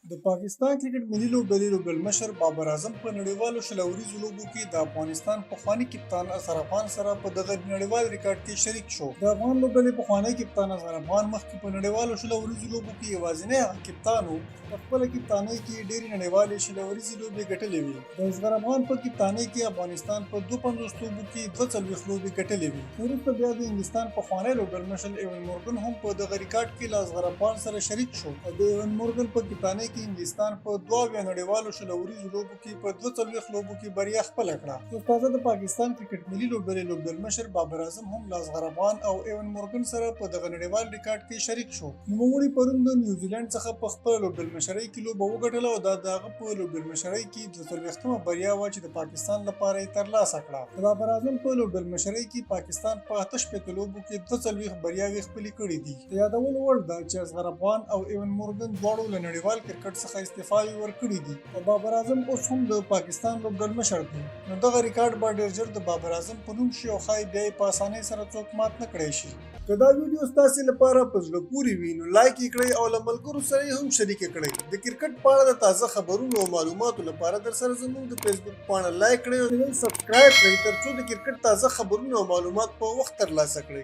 د پاکستان کرکټ ملي لوبډلې لوبډلمشر بابر اعظم په نړیوالو شلوریزو لوبو کې د افغانستان پخواني کپتان اظهر خان سره په دغه نړیوال ریکارډ کې شریک شو. د افغان لوبډلې پخواني کپتان اظهر خان مخکې په نړیوالو شلوریزو لوبو کې یوازینی کپتان و په خپله کپتانۍ کې ډېرې نړیوالې شلوریزې لوبې ګټلې وې. د اصغر افغان په کپتانۍ کې افغانستان په 52 لوبو کې 42 لوبې ګټلې وې. وروسته بیا د انګلستان پخوانی لوبډلمشر ایون مورګن هم په دغه ریکارډ کې له اصغر افغان سره شریک شو. د ایون مورګن په کپتانۍ کې انګلستان په 22 نړیوالو شلوریزو لوبو کې په 42 لوبو کې بریا خپله کړه. استاده د پاکستان کرکټ ملي لوبډلې لوبډلمشر بابر اعظم هم له اصغر افغان او ایون مورګن سره په دغه نړیوال ریکارډ کې شریک شو. نوموړي پرون د نیوزیلند څخه په خپله لوبډلمشرۍ کې لوبه وګټله او دا د هغه په لوبډلمشرۍ کې 40مه بریا وه چې د پاکستان لپاره یې ترلاسه کړه. د بابر اعظم په لوبډلمشرۍ کې پاکستان په 48 لوبو کې 42 بریاوې خپلې کړې دي. د یادولو وړ ده چې اصغر افغان او ایون مورګن دواړو له نړیوال کرکټ څخه استعفاوې ورکړې دي او بابر اعظم اوس هم د پاکستان لوبډلمشر دی. نو دغه ریکارډ به ډېر ژر د بابر اعظم په نوم شي او ښایي بیا یې په اسانۍ سره څوک مات نه کړی شي. که دا ویډیو ستاسې لپاره په زړه پورې وي نو لایک یې کړئ او له ملګرو سره یې هم شریک کړئ. د کرکټ په اړه د تازه خبرونو او معلوماتو لپاره درسره زموږ د فیسبوک پاڼه لایک کړئ او چینل سبسکرایب کړئ ترڅو د کرکټ تازه خبرونه او معلومات په وخت ترلاسه کړئ.